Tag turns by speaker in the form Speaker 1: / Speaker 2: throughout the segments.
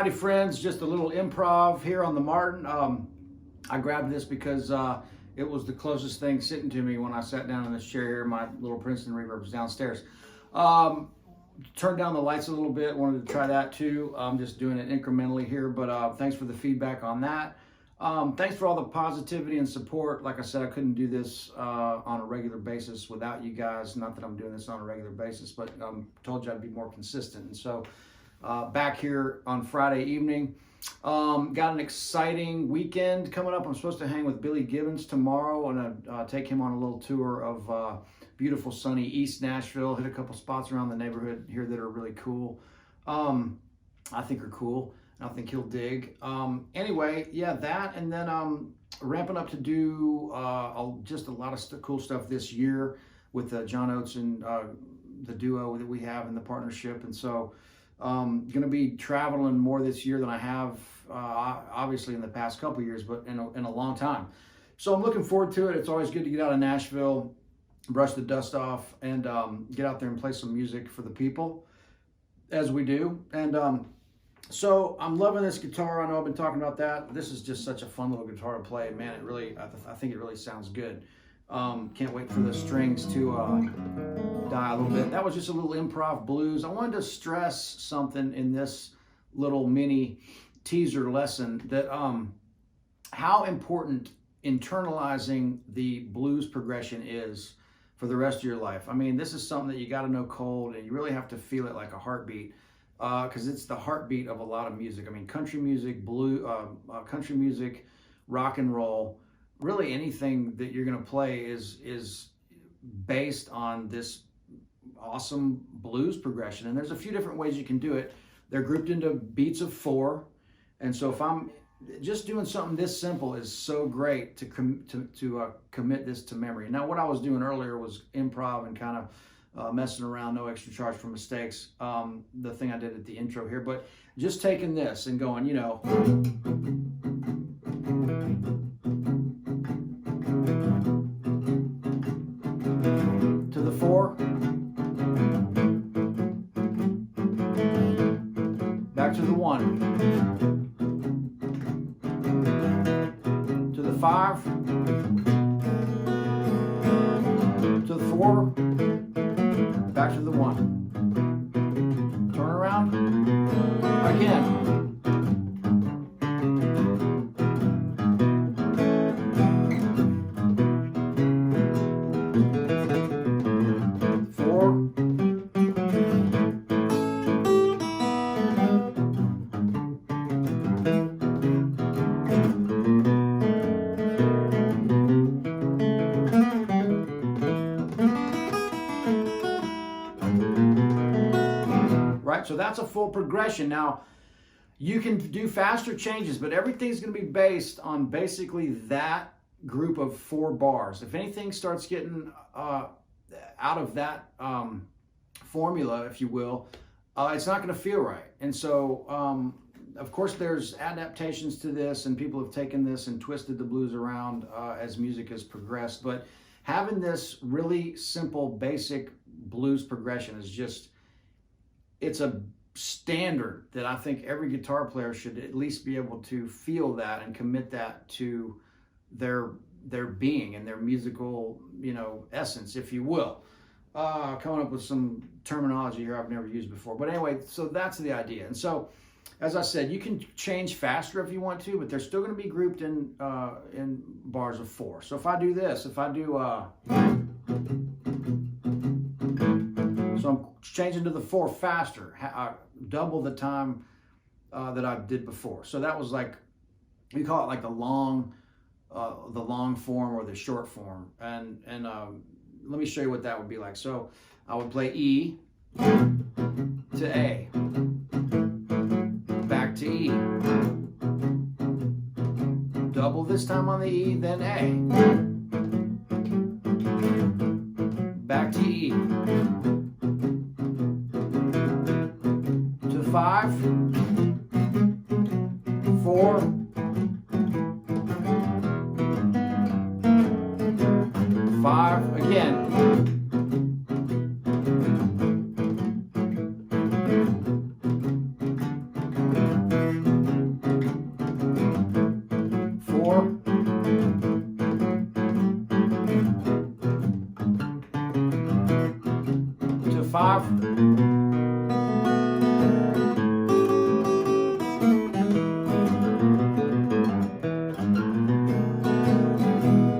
Speaker 1: howdy friends, just a little improv here on the Martin. I grabbed this because it was the closest thing sitting to me when I sat down in this chair here. My little Princeton reverb was downstairs. Turned down the lights a little bit, wanted to try that too. I'm just doing it incrementally here, but thanks for the feedback on that. Thanks for all the positivity and support. Like I said, I couldn't do this on a regular basis without you guys. Not that I'm doing this on a regular basis, but told you I'd be more consistent. And so back here on Friday evening. Got an exciting weekend coming up. I'm supposed to hang with Billy Gibbons tomorrow and take him on a little tour of beautiful sunny East Nashville. Hit a couple spots around the neighborhood here that are really cool. I think are cool. I think he'll dig. Anyway, yeah, that, and then ramping up to do just a lot of cool stuff this year with John Oates and the duo that we have in the partnership. And so going to be traveling more this year than I have obviously in the past couple of years, but in a long time. So I'm looking forward to it. It's always good to get out of Nashville, brush the dust off, and get out there and play some music for the people, as we do. And so I'm loving this guitar. I know I've been talking about that. This is just such a fun little guitar to play. Man, it really, I think it really sounds good. Can't wait for the strings to die a little bit. That was just a little improv blues. I wanted to stress something in this little mini teaser lesson, that how important internalizing the blues progression is for the rest of your life. I mean, this is something that you got to know cold, and you really have to feel it like a heartbeat. Because it's the heartbeat of a lot of music. I mean, country music, country music, rock and roll, really anything that you're going to play is based on this awesome blues progression. And there's a few different ways you can do it. They're grouped into beats of 4. And so if I'm just doing something this simple is so great to commit this to memory. Now, what I was doing earlier was improv and kind of messing around, no extra charge for mistakes. The thing I did at the intro here, but just taking this and going, you know, to the 4, back to the 1, to the 5, to the 4, back to the 1. Turn around. Again. Right, so that's a full progression. Now, you can do faster changes, but everything's going to be based on basically that group of 4 bars. If anything starts getting out of that formula, if you will, it's not going to feel right. And so, of course, there's adaptations to this, and people have taken this and twisted the blues around as music has progressed. But having this really simple, basic blues progression is just, it's a standard that I think every guitar player should at least be able to feel that and commit that to their being and their musical, you know, essence, if you will. Coming up with some terminology here I've never used before. But anyway, so that's the idea. And so, as I said, you can change faster if you want to, but they're still going to be grouped in bars of 4. So if I do this, if I do, so I'm changing to the 4 faster, double the time that I did before. So that was like, we call it like the long form or the short form. And let me show you what that would be like. So I would play E to A, back to E, double this time on the E, then A, back to E, to 5, 4, 5, again. 5.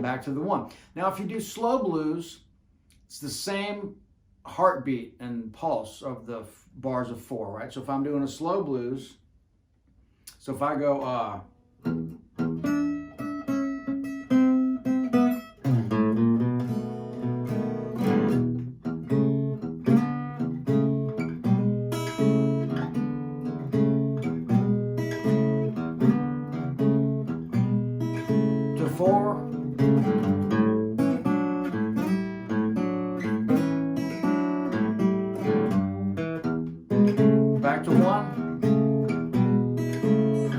Speaker 1: Back to the 1. Now if you do slow blues, it's the same heartbeat and pulse of the bars of 4, right? So if I'm doing a slow blues, so if I go to 4, back to 1,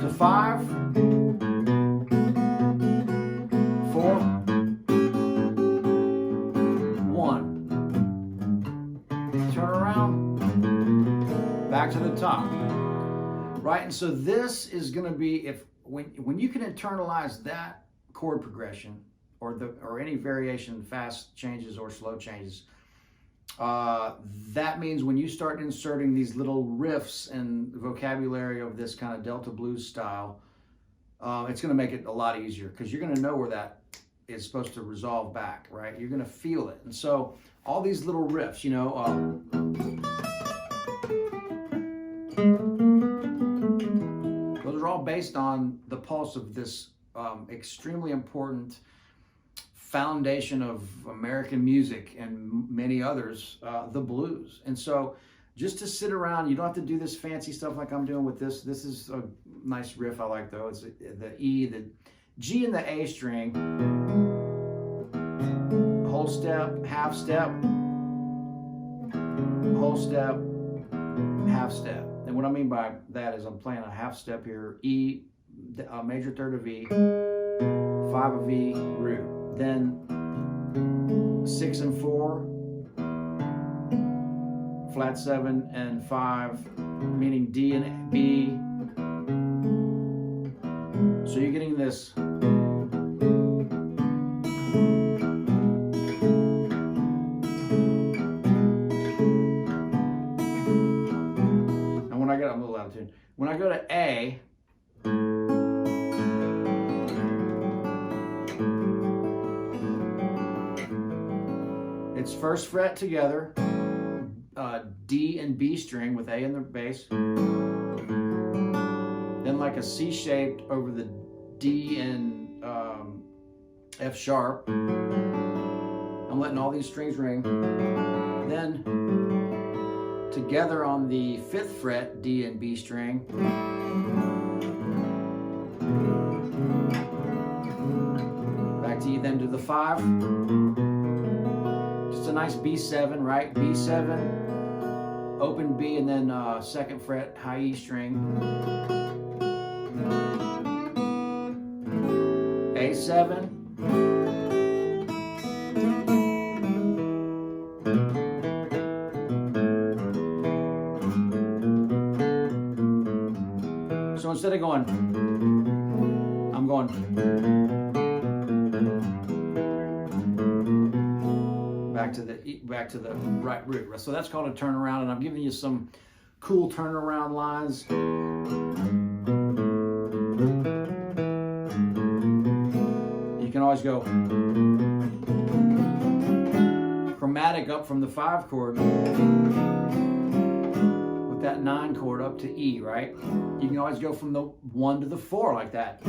Speaker 1: to 5, 4, 1. Turn around, back to the top, right? And so this is going to be, when you can internalize that chord progression or any variation, fast changes or slow changes, that means when you start inserting these little riffs and vocabulary of this kind of Delta blues style, it's going to make it a lot easier because you're going to know where that is supposed to resolve back, right? You're going to feel it. And so all these little riffs, you know, those are all based on the pulse of this extremely important foundation of American music and many others, the blues. And so just to sit around, you don't have to do this fancy stuff like I'm doing with this. This is a nice riff I like though. It's the E, the G and the A string, whole step, half step, whole step, half step. And what I mean by that is I'm playing a half step here, E, a major third of E, 5 of E, root. Then 6 and 4, flat 7 and 5, meaning D and B. So you're getting this. And when I get, I'm a little out of tune. When I go to A, it's first fret together, D and B string with A in the bass, then like a C shaped over the D and F sharp. I'm letting all these strings ring. Then together on the 5th fret, D and B string. Back to E, then to the 5. Just a nice B7, right? B7, open B, and then 2nd fret, high E string. A7. So instead of going, I'm going. Back to the right root. So that's called a turnaround, and I'm giving you some cool turnaround lines. You can always go chromatic up from the 5 chord with that 9 chord up to E, right? You can always go from the 1 to the 4 like that.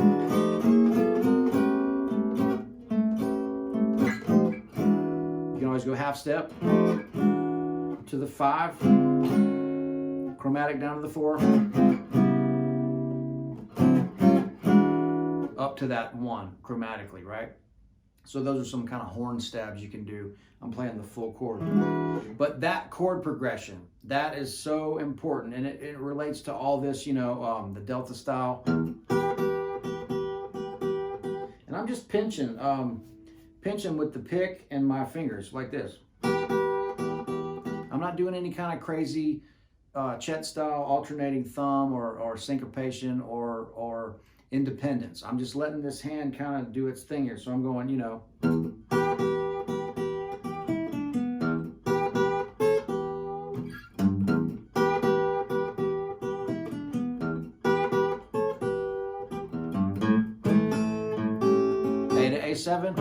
Speaker 1: Always go half step to the 5, chromatic down to the 4, up to that 1 chromatically, right? So those are some kind of horn stabs you can do. I'm playing the full chord. But that chord progression, that is so important, and it relates to all this, you know, the Delta style. And I'm just pinching with the pick and my fingers like this. I'm not doing any kind of crazy Chet style alternating thumb or syncopation or independence. I'm just letting this hand kind of do its thing here. So I'm going, you know. A to A7.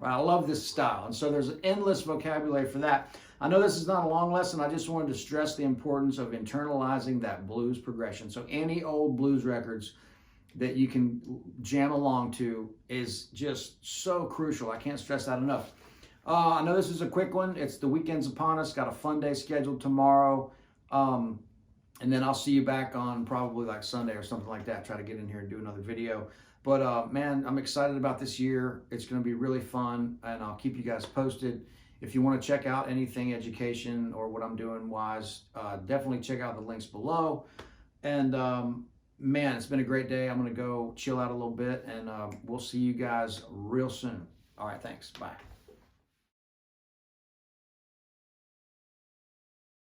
Speaker 1: I love this style, and so there's endless vocabulary for that. I know this is not a long lesson. I just wanted to stress the importance of internalizing that blues progression. So any old blues records that you can jam along to is just so crucial. I can't stress that enough. I know this is a quick one. It's the weekend's upon us. Got a fun day scheduled tomorrow. And then I'll see you back on probably like Sunday or something like that. Try to get in here and do another video. But man, I'm excited about this year. It's going to be really fun, and I'll keep you guys posted. If you want to check out anything education or what I'm doing wise, definitely check out the links below. And man, it's been a great day. I'm going to go chill out a little bit, and we'll see you guys real soon. All right, thanks. Bye.